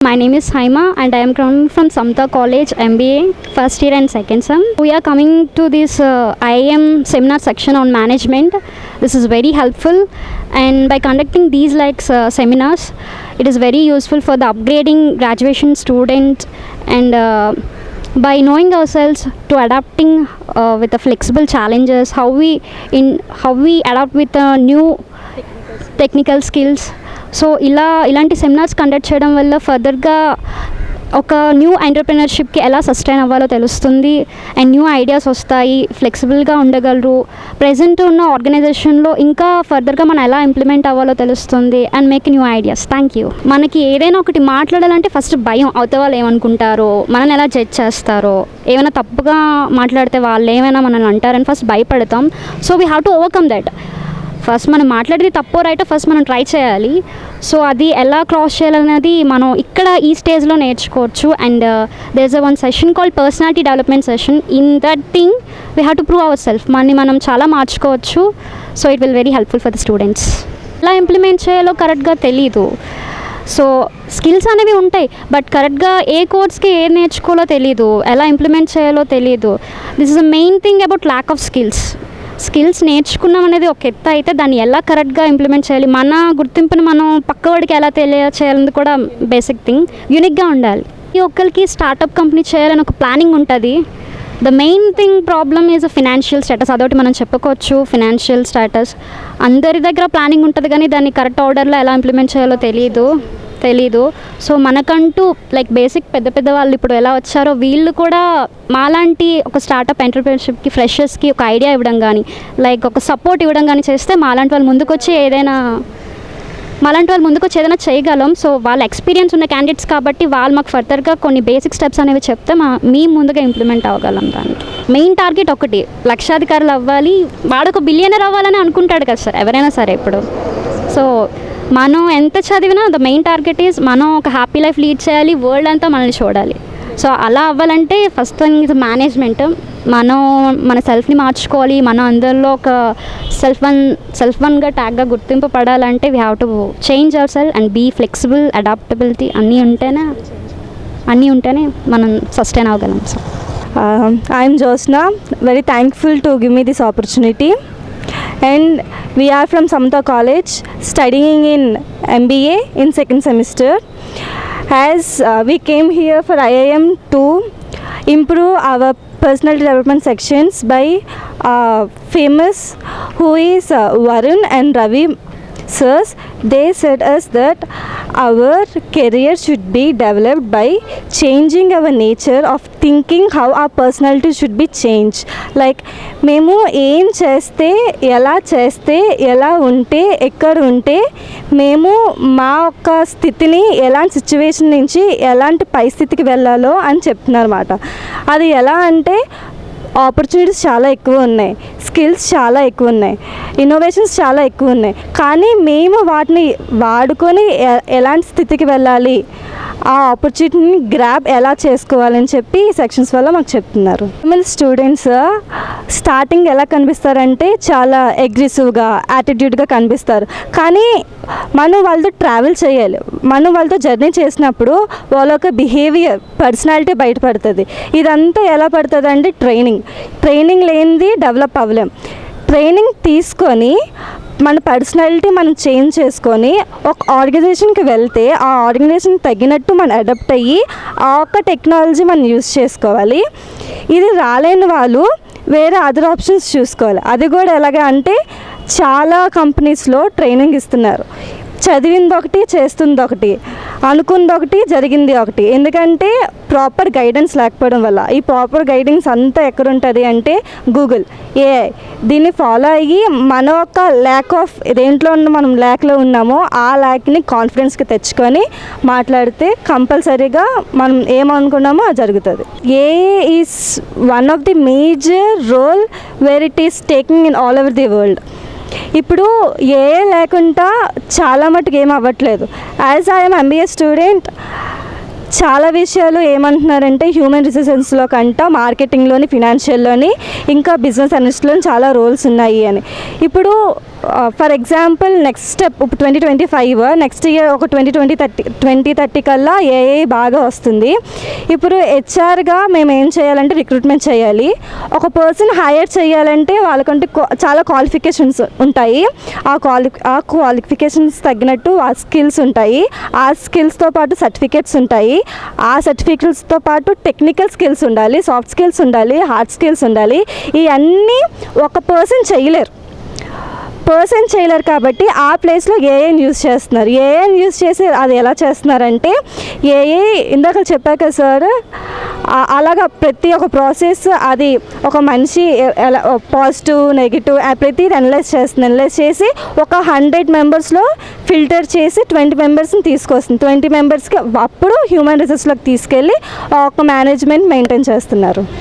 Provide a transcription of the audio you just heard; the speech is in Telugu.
My name is Haima and I am coming from Samta College MBA first year and second sem. We are coming to this IIM seminar section on management. This is very helpful, and by conducting these seminars, it is very useful for the upgrading graduation student, and by knowing ourselves to adapting with the flexible challenges, how we adapt with the new technical skills. So ఇలాంటి సెమినార్స్ కండక్ట్ చేయడం వల్ల ఫర్దర్గా ఒక న్యూ ఎంటర్ప్రెనర్షిప్కి ఎలా సస్టైన్ అవ్వాలో తెలుస్తుంది, అండ్ న్యూ ఐడియాస్ వస్తాయి, ఫ్లెక్సిబుల్గా ఉండగలరు. ప్రజెంట్ ఉన్న ఆర్గనైజేషన్లో ఇంకా ఫర్దర్గా మనం ఎలా ఇంప్లిమెంట్ అవ్వాలో తెలుస్తుంది, and make new ideas. Thank you. మనకి ఏదైనా ఒకటి మాట్లాడాలంటే ఫస్ట్ భయం, అవతల వాళ్ళు ఏమనుకుంటారో, మనల్ని ఎలా జడ్జ్ చేస్తారో, ఏమైనా తప్పుగా మాట్లాడితే వాళ్ళు ఏమైనా మనల్ని అంటారని ఫస్ట్ భయపడతాం. So we have to overcome that. First మనం మాట్లాడేది తప్పో రైటో ఫస్ట్ మనం ట్రై చేయాలి. సో అది ఎలా క్రాస్ చేయాలనేది మనం ఇక్కడ ఈ స్టేజ్లో నేర్చుకోవచ్చు. And there is one session called personality development session. In that thing we have to prove our self. మనం చాలా మార్చుకోవచ్చు. So it will very helpful for the students. ఎలా ఇంప్లిమెంట్ చేయాలో కరెక్ట్గా తెలీదు. సో స్కిల్స్ అనేవి ఉంటాయి, బట్ కరెక్ట్గా ఏ కోర్స్కి ఏది నేర్చుకోవాలో తెలీదు, ఎలా ఇంప్లిమెంట్ చేయాలో తెలీదు. This is the main thing about lack of skills నేర్చుకున్నాం అనేది ఒక ఎత్తు అయితే, దాన్ని ఎలా కరెక్ట్గా ఇంప్లిమెంట్ చేయాలి, మన గుర్తింపుని మనం పక్కవాడికి ఎలా తెలియచేయాలని కూడా బేసిక్ థింగ్. యూనిక్గా ఉండాలి. ఈ ఒక్కరికి స్టార్టప్ కంపెనీ చేయాలని ఒక ప్లానింగ్ ఉంటుంది. The main thing problem is financial status. అదొకటి మనం చెప్పుకోవచ్చు. ఫినాన్షియల్ స్టేటస్ అందరి దగ్గర ప్లానింగ్ ఉంటుంది, కానీ దాన్ని కరెక్ట్ ఆర్డర్లో ఎలా ఇంప్లిమెంట్ చేయాలో తెలీదు. సో మనకంటూ బేసిక్ పెద్ద వాళ్ళు ఇప్పుడు ఎలా వచ్చారో వీళ్ళు కూడా మాలాంటి ఒక స్టార్టప్ ఎంటర్ప్రెన్యూర్షిప్కి ఫ్రెషర్స్కి ఒక ఐడియా ఇవ్వడం కానీ, ఒక సపోర్ట్ ఇవ్వడం కానీ చేస్తే మాలాంటి వాళ్ళు ముందుకొచ్చి ఏదైనా చేయగలం. సో వాళ్ళ ఎక్స్పీరియన్స్ ఉన్న క్యాండిడేట్స్ కాబట్టి వాళ్ళు మాకు ఫర్దర్గా కొన్ని బేసిక్ స్టెప్స్ అనేవి చెప్తే మీ ముందుగా ఇంప్లిమెంట్ అవ్వగలం. దానికి మెయిన్ టార్గెట్ ఒకటి, లక్షాధికారులు అవ్వాలి. వాడొక బిలియనర్ అవ్వాలని అనుకుంటాడు కదా సార్ ఎవరైనా సరే ఇప్పుడు. సో మనం ఎంత చదివినా ద మెయిన్ టార్గెట్ ఈజ్ మనం ఒక హ్యాపీ లైఫ్ లీడ్ చేయాలి, వరల్డ్ అంతా మనల్ని చూడాలి. సో అలా అవ్వాలంటే ఫస్ట్ థింగ్ ఇస్ మేనేజ్మెంట్. మన సెల్ఫ్ని మార్చుకోవాలి. మనం అందరిలో ఒక సెల్ఫ్గా ట్యాగ్గా గుర్తింపు పడాలంటే we have to change our self and be flexible, adaptability అన్నీ ఉంటేనే మనం సస్టైన్ అవ్వగలం. So I'm Josna, very thankful to give me this opportunity. And we are from Samta College studying in MBA in second semester. As we came here for IIM to improve our personal development sections by famous who is Varun and Ravi sirs. They said us that our career should be developed by changing our nature of thinking, how our personality should be changed. మేము ఏం చేస్తే, ఎలా ఉంటే, ఎక్కడ ఉంటే మేము మా యొక్క స్థితిని ఎలాంటి సిచ్యువేషన్ నుంచి ఎలాంటి పరిస్థితికి వెళ్ళాలో అని చెప్తున్నారు అన్నమాట. అది ఎలా అంటే ఆపర్చునిటీస్ చాలా ఎక్కువ ఉన్నాయి, స్కిల్స్ చాలా ఎక్కువ ఉన్నాయి, ఇన్నోవేషన్స్ చాలా ఎక్కువ ఉన్నాయి. కానీ మేము వాటిని వాడుకొని ఎలాంటి స్థితికి వెళ్ళాలి, ఆ ఆపర్చునిటీని గ్రాబ్ ఎలా చేసుకోవాలని చెప్పి ఈ సెక్షన్స్ వల్ల మాకు చెప్తున్నారు. స్టూడెంట్స్ స్టార్టింగ్ ఎలా కనిపిస్తారంటే చాలా అగ్రెసివ్గా, యాటిట్యూడ్గా కనిపిస్తారు. కానీ మనం వాళ్ళతో ట్రావెల్ చేయాలి. మనం వాళ్ళతో జర్నీ చేసినప్పుడు వాళ్ళ యొక్క బిహేవియర్, పర్సనాలిటీ బయటపడుతుంది. ఇదంతా ఎలా పడుతుంది అంటే ట్రైనింగ్ లేనిది డెవలప్ అవ్వలేం. ట్రైనింగ్ తీసుకొని మన పర్సనాలిటీ మనం చేంజ్ చేసుకొని ఒక ఆర్గనైజేషన్కి వెళ్తే ఆ ఆర్గనైజేషన్కి తగినట్టు మనం అడాప్ట్ అయ్యి ఆ ఒక్క టెక్నాలజీ మనం యూజ్ చేసుకోవాలి. ఇది రాలేని వాళ్ళు వేరే అదర్ ఆప్షన్స్ చూసుకోవాలి. అది కూడా ఎలాగా అంటే చాలా కంపెనీస్లో ట్రైనింగ్ ఇస్తున్నారు. చదివింది ఒకటి, చేస్తుంది ఒకటి, అనుకుంది ఒకటి, జరిగింది ఒకటి. ఎందుకంటే ప్రాపర్ గైడెన్స్ లేకపోవడం వల్ల. ఈ ప్రాపర్ గైడెన్స్ అంతా ఎక్కడుంటుంది అంటే గూగుల్, ఏఐ. దీన్ని ఫాలో అయ్యి మన యొక్క దేంట్లో మనం ల్యాక్లో ఉన్నామో ఆ ల్యాక్ని కాన్ఫిడెన్స్కి తెచ్చుకొని మాట్లాడితే కంపల్సరీగా మనం ఏమనుకున్నామో అది జరుగుతుంది. AI is one of the major role where it is taking in all over the world. ఇప్పుడు ఏఐ లేకుండా చాలా మటుకు ఏం అవ్వట్లేదు. యాజ్ ఐఎమ్ ఎంబీఏ స్టూడెంట్, చాలా విషయాలు ఏమంటున్నారంటే హ్యూమన్ రిసోర్సెస్లో కంట మార్కెటింగ్లోని, ఫినాన్షియల్లోని, ఇంకా బిజినెస్ అనలిస్ట్లోని చాలా రోల్స్ ఉన్నాయి అని. ఇప్పుడు ఫర్ ఎగ్జాంపుల్ నెక్స్ట్ స్టెప్ ఇప్పుడు 2025 నెక్స్ట్ ఇయర్ ఒక 2030 కల్లా ఏఐ బాగా వస్తుంది. ఇప్పుడు హెచ్ఆర్గా మేము ఏం చేయాలంటే రిక్రూట్మెంట్ చేయాలి. ఒక పర్సన్ హైర్ చేయాలంటే వాళ్ళకంటే చాలా క్వాలిఫికేషన్స్ ఉంటాయి. ఆ క్వాలిఫికేషన్స్ తగ్గినట్టు ఆ స్కిల్స్ ఉంటాయి. ఆ స్కిల్స్తో పాటు సర్టిఫికేట్స్ ఉంటాయి. ఆ సర్టిఫికేట్స్తో పాటు టెక్నికల్ స్కిల్స్ ఉండాలి, సాఫ్ట్ స్కిల్స్ ఉండాలి, హార్డ్ స్కిల్స్ ఉండాలి. ఇవన్నీ ఒక పర్సన్ చేయలేరు కాబట్టి ఆ ప్లేస్లో ఏఐని యూజ్ చేస్తున్నారు. ఏఐని యూజ్ చేసి అది ఎలా చేస్తున్నారంటే ఏఐ ఇందాక చెప్పాక సార్ అలాగా ప్రతి ఒక్క ప్రాసెస్ అది ఒక మనిషి ఎలా పాజిటివ్ నెగిటివ్ ప్రతిది అనలైజ్ చేసి ఒక 100 మెంబర్స్లో ఫిల్టర్ చేసి 20 మెంబర్స్ని తీసుకొస్తుంది. 20 మెంబర్స్కి అప్పుడు హ్యూమన్ రిసోర్స్లోకి తీసుకెళ్ళి ఒక మేనేజ్మెంట్ మెయింటైన్ చేస్తున్నారు.